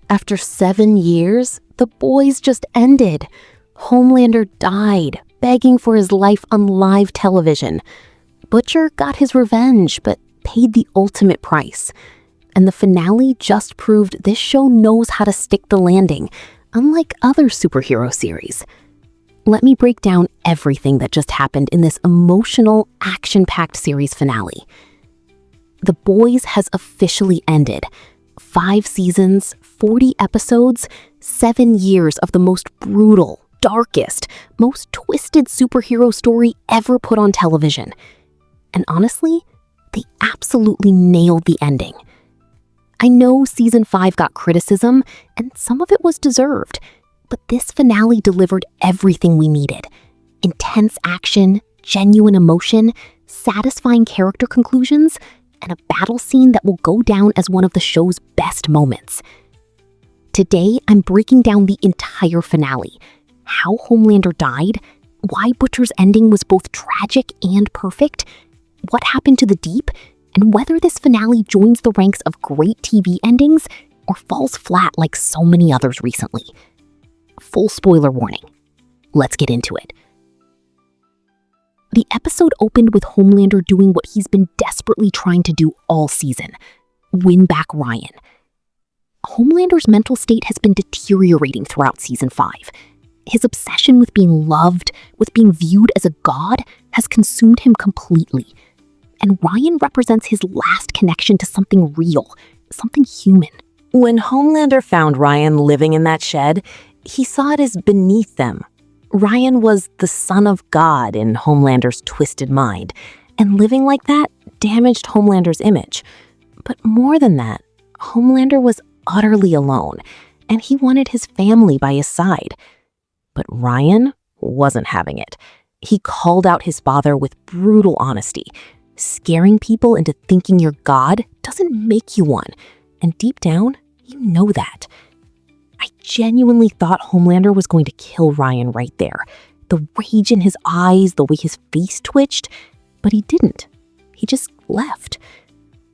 After 7 years, The Boys just ended. Homelander died, begging for his life on live television. Butcher got his revenge, but paid the ultimate price. And the finale just proved this show knows how to stick the landing, unlike other superhero series. Let me break down everything that just happened in this emotional, action-packed series finale. The Boys has officially ended. 5 seasons, 40 episodes, 7 years of the most brutal, darkest, most twisted superhero story ever put on television. And honestly, they absolutely nailed the ending. I know season 5 got criticism, and some of it was deserved, but this finale delivered everything we needed. Intense action, genuine emotion, satisfying character conclusions, and a battle scene that will go down as one of the show's best moments. Today, I'm breaking down the entire finale, how Homelander died, why Butcher's ending was both tragic and perfect, what happened to the Deep, and whether this finale joins the ranks of great TV endings or falls flat like so many others recently. Full spoiler warning. Let's get into it. The episode opened with Homelander doing what he's been desperately trying to do all season: win back Ryan. Homelander's mental state has been deteriorating throughout season 5. His obsession with being loved, with being viewed as a god, has consumed him completely. And Ryan represents his last connection to something real, something human. When Homelander found Ryan living in that shed, he saw it as beneath them. Ryan was the son of God in Homelander's twisted mind, and living like that damaged Homelander's image. But more than that, Homelander was utterly alone, and he wanted his family by his side. But Ryan wasn't having it. He called out his father with brutal honesty. Scaring people into thinking you're God doesn't make you one, and deep down, you know that. I genuinely thought Homelander was going to kill Ryan right there. The rage in his eyes, the way his face twitched, but he didn't. He just left.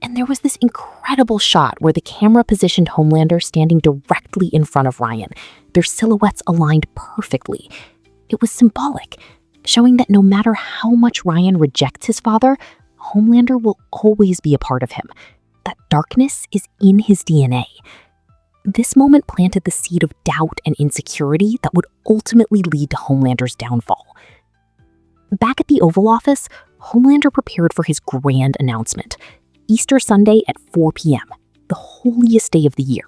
And there was this incredible shot where the camera positioned Homelander standing directly in front of Ryan, their silhouettes aligned perfectly. It was symbolic, showing that no matter how much Ryan rejects his father, Homelander will always be a part of him. That darkness is in his DNA. This moment planted the seed of doubt and insecurity that would ultimately lead to Homelander's downfall. Back at the Oval Office, Homelander prepared for his grand announcement. Easter Sunday at 4 p.m., the holiest day of the year.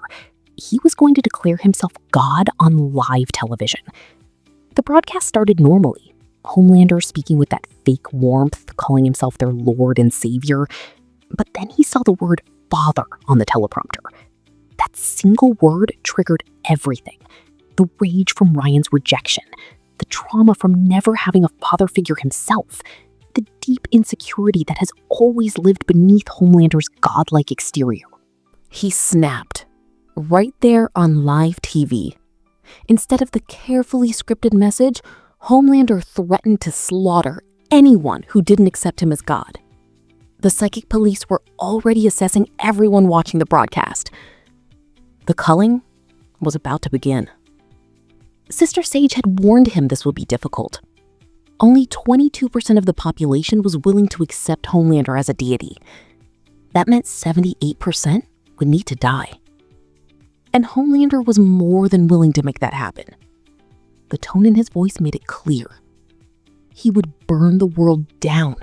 He was going to declare himself God on live television. The broadcast started normally. Homelander speaking with that fake warmth, calling himself their Lord and Savior. But then he saw the word father on the teleprompter. That single word triggered everything. The rage from Ryan's rejection, the trauma from never having a father figure himself, the deep insecurity that has always lived beneath Homelander's godlike exterior. He snapped, right there on live TV. Instead of the carefully scripted message, Homelander threatened to slaughter anyone who didn't accept him as God. The psychic police were already assessing everyone watching the broadcast. The culling was about to begin. Sister Sage had warned him this would be difficult. Only 22% of the population was willing to accept Homelander as a deity. That meant 78% would need to die. And Homelander was more than willing to make that happen. The tone in his voice made it clear. He would burn the world down,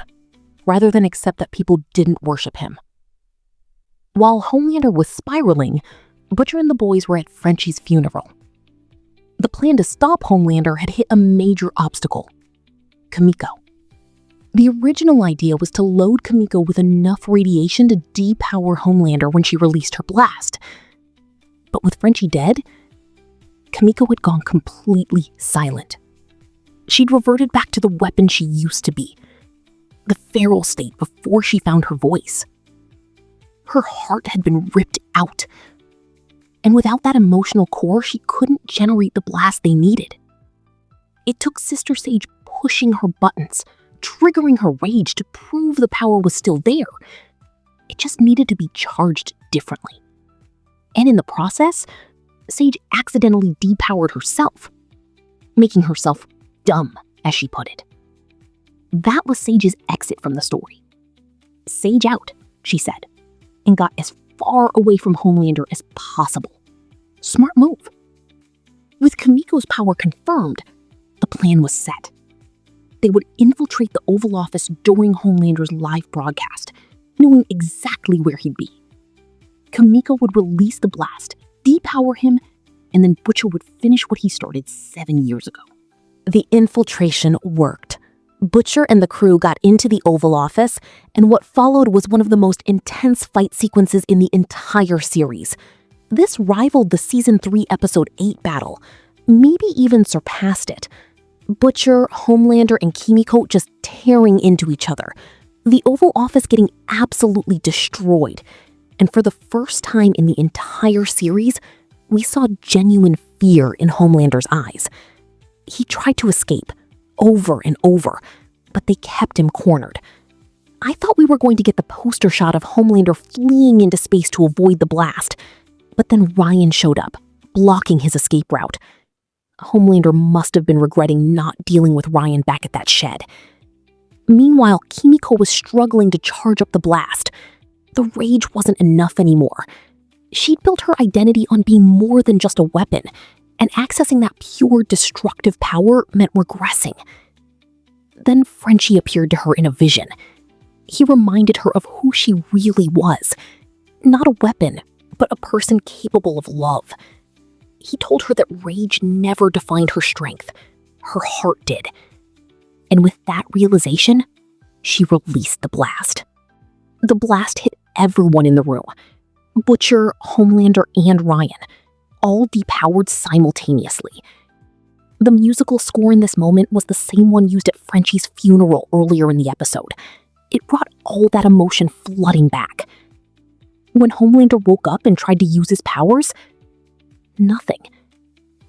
rather than accept that people didn't worship him. While Homelander was spiraling, Butcher and the boys were at Frenchie's funeral. The plan to stop Homelander had hit a major obstacle: Kimiko. The original idea was to load Kimiko with enough radiation to depower Homelander when she released her blast. But with Frenchie dead, Kimiko had gone completely silent. She'd reverted back to the weapon she used to be, the feral state before she found her voice. Her heart had been ripped out. And without that emotional core, she couldn't generate the blast they needed. It took Sister Sage pushing her buttons, triggering her rage to prove the power was still there. It just needed to be charged differently. And in the process, Sage accidentally depowered herself, making herself dumb, as she put it. That was Sage's exit from the story. Sage out, she said, and got as far away from Homelander as possible. Smart move. With Kimiko's power confirmed, the plan was set. They would infiltrate the Oval Office during Homelander's live broadcast, knowing exactly where he'd be. Kimiko would release the blast, depower him, and then Butcher would finish what he started 7 years ago. The infiltration worked. Butcher and the crew got into the Oval Office, and what followed was one of the most intense fight sequences in the entire series. This rivaled the Season 3 Episode 8 battle, maybe even surpassed it. Butcher, Homelander, and Kimiko just tearing into each other. The Oval Office getting absolutely destroyed. And for the first time in the entire series, we saw genuine fear in Homelander's eyes. He tried to escape, over and over, but they kept him cornered. I thought we were going to get the poster shot of Homelander fleeing into space to avoid the blast, but then Ryan showed up, blocking his escape route. Homelander must have been regretting not dealing with Ryan back at that shed. Meanwhile, Kimiko was struggling to charge up the blast. The rage wasn't enough anymore. She'd built her identity on being more than just a weapon, and accessing that pure destructive power meant regressing. Then Frenchie appeared to her in a vision. He reminded her of who she really was. Not a weapon, but a person capable of love. He told her that rage never defined her strength. Her heart did. And with that realization, she released the blast. The blast hit everyone in the room. Butcher, Homelander, and Ryan, all depowered simultaneously. The musical score in this moment was the same one used at Frenchie's funeral earlier in the episode. It brought all that emotion flooding back. When Homelander woke up and tried to use his powers, nothing.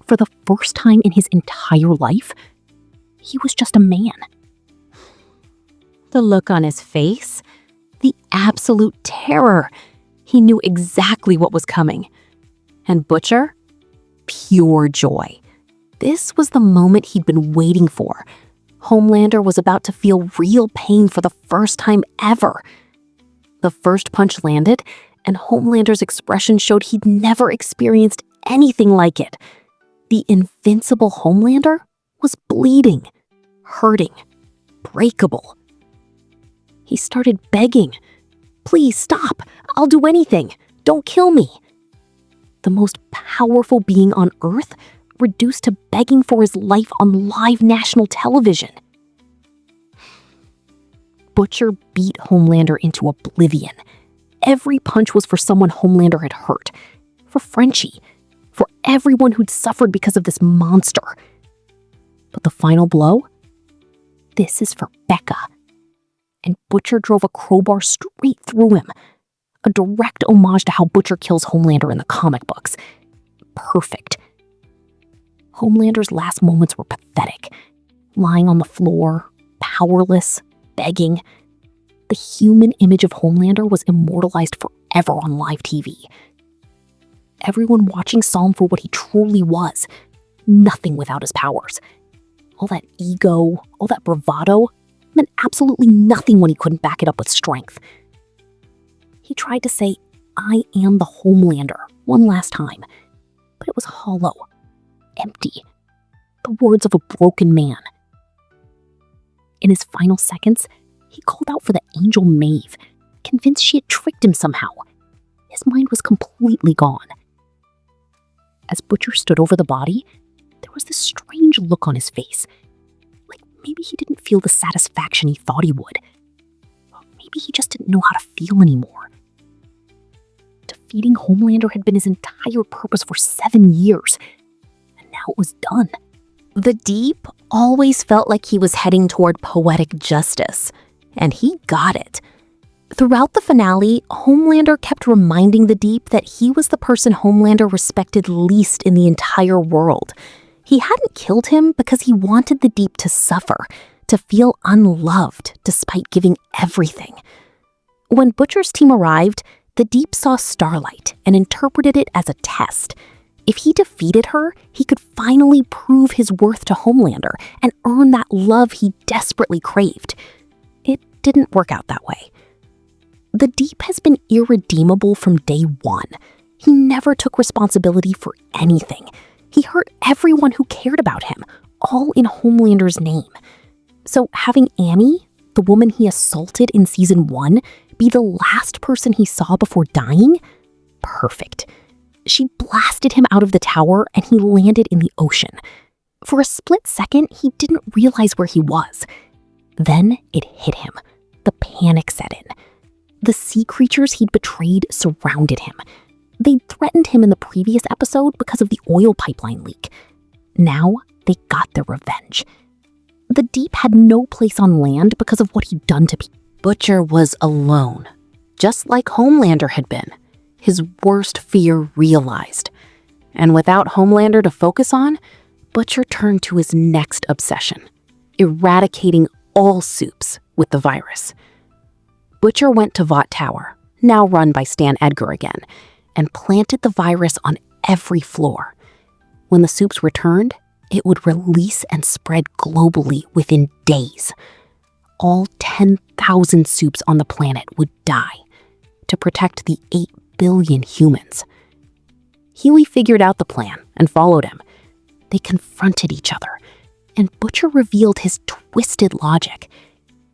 For the first time in his entire life, he was just a man. The look on his face, the absolute terror. He knew exactly what was coming. And Butcher? Pure joy. This was the moment he'd been waiting for. Homelander was about to feel real pain for the first time ever. The first punch landed, and Homelander's expression showed he'd never experienced anything like it. The invincible Homelander was bleeding, hurting, breakable. He started begging, "Please stop, I'll do anything, don't kill me." The most powerful being on Earth reduced to begging for his life on live national television. Butcher beat Homelander into oblivion. Every punch was for someone Homelander had hurt, for Frenchie, for everyone who'd suffered because of this monster. But the final blow? This is for Becca. And Butcher drove a crowbar straight through him. A direct homage to how Butcher kills Homelander in the comic books. Perfect. Homelander's last moments were pathetic. Lying on the floor, powerless, begging. The human image of Homelander was immortalized forever on live TV. Everyone watching saw him for what he truly was. Nothing without his powers. All that ego, all that bravado, meant absolutely nothing when he couldn't back it up with strength. He tried to say, "I am the Homelander," one last time, but it was hollow, empty, the words of a broken man. In his final seconds, he called out for the Angel Maeve, convinced she had tricked him somehow. His mind was completely gone. As Butcher stood over the body, there was this strange look on his face. Like maybe he didn't feel the satisfaction he thought he would. Maybe he just didn't know how to feel anymore. Defeating Homelander had been his entire purpose for 7 years, and now it was done. The Deep always felt like he was heading toward poetic justice, and he got it. Throughout the finale, Homelander kept reminding the Deep that he was the person Homelander respected least in the entire world. He hadn't killed him because he wanted the Deep to suffer, to feel unloved despite giving everything. When Butcher's team arrived, the Deep saw Starlight and interpreted it as a test. If he defeated her, he could finally prove his worth to Homelander and earn that love he desperately craved. It didn't work out that way. The Deep has been irredeemable from day one. He never took responsibility for anything. He hurt everyone who cared about him, all in Homelander's name. So having Annie, the woman he assaulted in season 1, be the last person he saw before dying? Perfect. She blasted him out of the tower and he landed in the ocean. For a split second, he didn't realize where he was. Then it hit him. The panic set in. The sea creatures he'd betrayed surrounded him. They'd threatened him in the previous episode because of the oil pipeline leak. Now they got their revenge. The Deep had no place on land because of what he'd done to people. Butcher was alone, just like Homelander had been. His worst fear realized. And without Homelander to focus on, Butcher turned to his next obsession, eradicating all Supes with the virus. Butcher went to Vought Tower, now run by Stan Edgar again, and planted the virus on every floor. When the Supes returned, it would release and spread globally within days. All 10,000 Supes on the planet would die to protect the 8 billion humans. Huey figured out the plan and followed him. They confronted each other, and Butcher revealed his twisted logic.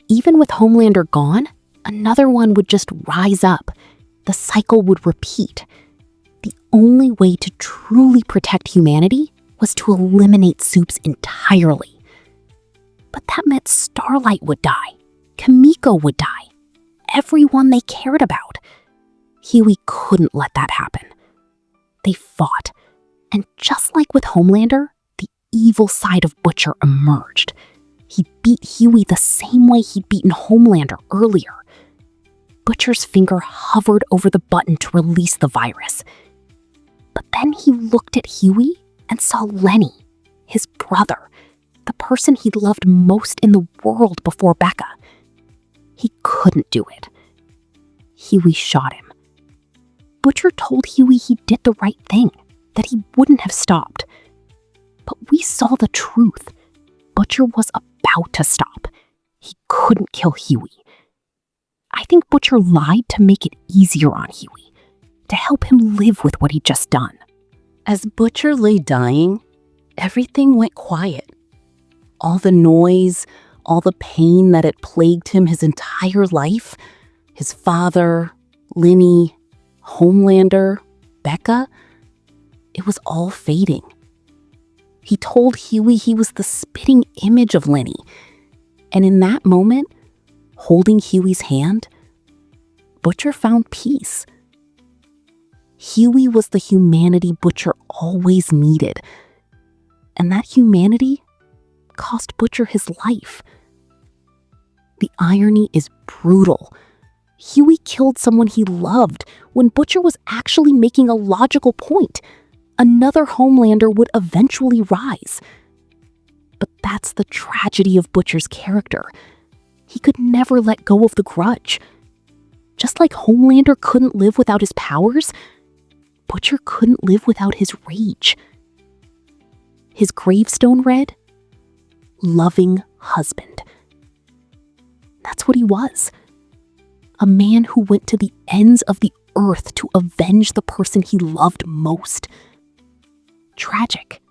Even with Homelander gone, another one would just rise up. The cycle would repeat. The only way to truly protect humanity was to eliminate Supes entirely. But that meant Starlight would die. Kimiko would die. Everyone they cared about. Huey couldn't let that happen. They fought, and just like with Homelander, the evil side of Butcher emerged. He beat Huey the same way he'd beaten Homelander earlier. Butcher's finger hovered over the button to release the virus. But then he looked at Huey and saw Lenny, his brother, the person he'd loved most in the world before Becca. He couldn't do it. Huey shot him. Butcher told Huey he did the right thing, that he wouldn't have stopped. But we saw the truth. Butcher was about to stop. He couldn't kill Huey. I think Butcher lied to make it easier on Huey, to help him live with what he'd just done. As Butcher lay dying, everything went quiet. All the noise, all the pain that had plagued him his entire life, his father, Lenny, Homelander, Becca, it was all fading. He told Huey he was the spitting image of Lenny, and in that moment, holding Huey's hand, Butcher found peace. Huey was the humanity Butcher always needed, and that humanity cost Butcher his life. The irony is brutal. Huey killed someone he loved when Butcher was actually making a logical point. Another Homelander would eventually rise. But that's the tragedy of Butcher's character. He could never let go of the grudge. Just like Homelander couldn't live without his powers, Butcher couldn't live without his rage. His gravestone read, "Loving husband." That's what he was. A man who went to the ends of the earth to avenge the person he loved most. Tragic,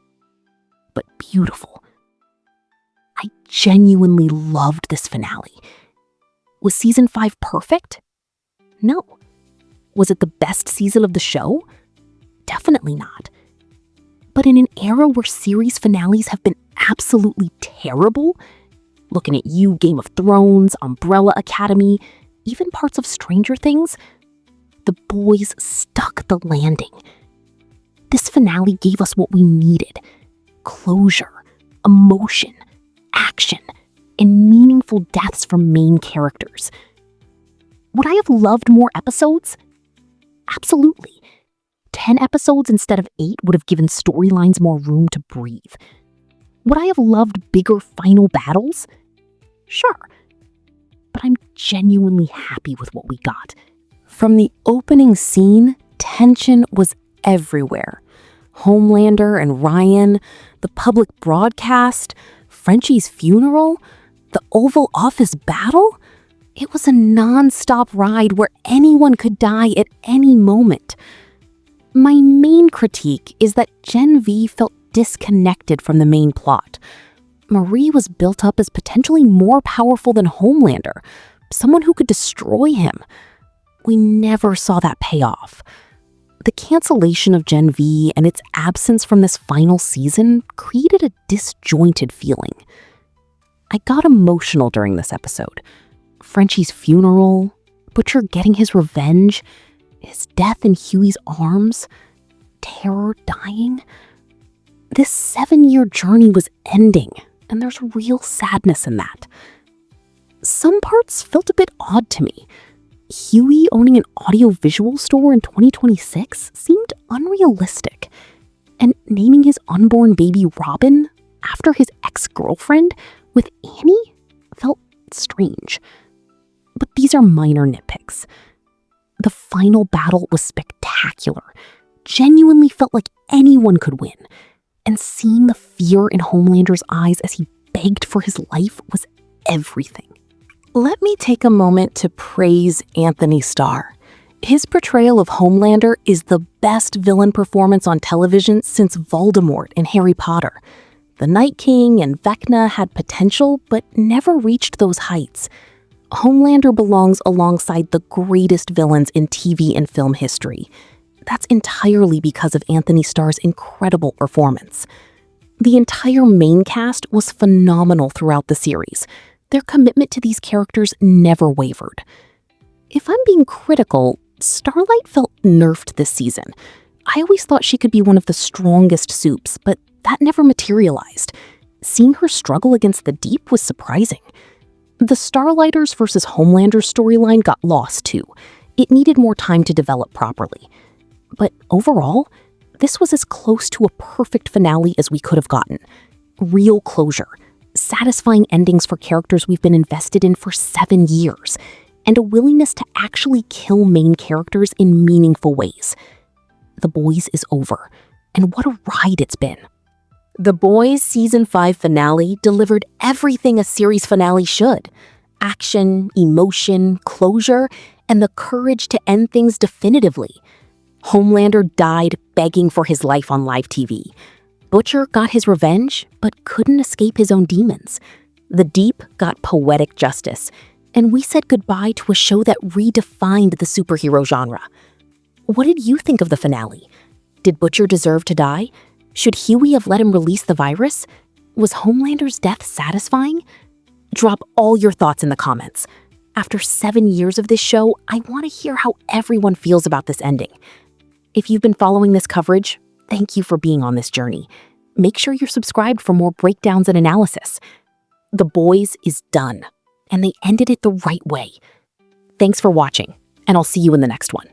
but beautiful. I genuinely loved this finale. Was season 5 perfect? No. Was it the best season of the show? Definitely not. But in an era where series finales have been absolutely terrible, looking at you, Game of Thrones, Umbrella Academy, even parts of Stranger Things, The Boys stuck the landing. This finale gave us what we needed: closure, emotion, action, and meaningful deaths from main characters. Would I have loved more episodes? Absolutely. 10 episodes instead of 8 would have given storylines more room to breathe. Would I have loved bigger final battles? Sure. But I'm genuinely happy with what we got. From the opening scene, tension was everywhere. Homelander and Ryan, the public broadcast, Frenchie's funeral, the Oval Office battle. It was a non-stop ride where anyone could die at any moment. My main critique is that Gen V felt disconnected from the main plot. Marie was built up as potentially more powerful than Homelander, someone who could destroy him. We never saw that pay off. The cancellation of Gen V and its absence from this final season created a disjointed feeling. I got emotional during this episode. Frenchie's funeral, Butcher getting his revenge, his death in Huey's arms, Terror dying. This 7-year journey was ending, and there's real sadness in that. Some parts felt a bit odd to me. Huey owning an audio-visual store in 2026 seemed unrealistic, and naming his unborn baby Robin after his ex-girlfriend with Annie felt strange. But these are minor nitpicks. The final battle was spectacular, genuinely felt like anyone could win, and seeing the fear in Homelander's eyes as he begged for his life was everything. Let me take a moment to praise Anthony Starr. His portrayal of Homelander is the best villain performance on television since Voldemort in Harry Potter. The Night King and Vecna had potential, but never reached those heights. Homelander belongs alongside the greatest villains in TV and film history. That's entirely because of Anthony Starr's incredible performance. The entire main cast was phenomenal throughout the series. Their commitment to these characters never wavered. If I'm being critical, Starlight felt nerfed this season. I always thought she could be one of the strongest Supes, but that never materialized. Seeing her struggle against the Deep was surprising. The Starlighters versus Homelander storyline got lost too. It needed more time to develop properly. But overall, this was as close to a perfect finale as we could have gotten. Real closure, satisfying endings for characters we've been invested in for 7 years, and a willingness to actually kill main characters in meaningful ways. The Boys is over, and what a ride it's been. The Boys Season 5 finale delivered everything a series finale should. Action, emotion, closure, and the courage to end things definitively. Homelander died begging for his life on live TV. Butcher got his revenge, but couldn't escape his own demons. The Deep got poetic justice, and we said goodbye to a show that redefined the superhero genre. What did you think of the finale? Did Butcher deserve to die? Should Huey have let him release the virus? Was Homelander's death satisfying? Drop all your thoughts in the comments. After 7 years of this show, I want to hear how everyone feels about this ending. If you've been following this coverage, thank you for being on this journey. Make sure you're subscribed for more breakdowns and analysis. The Boys is done, and they ended it the right way. Thanks for watching, and I'll see you in the next one.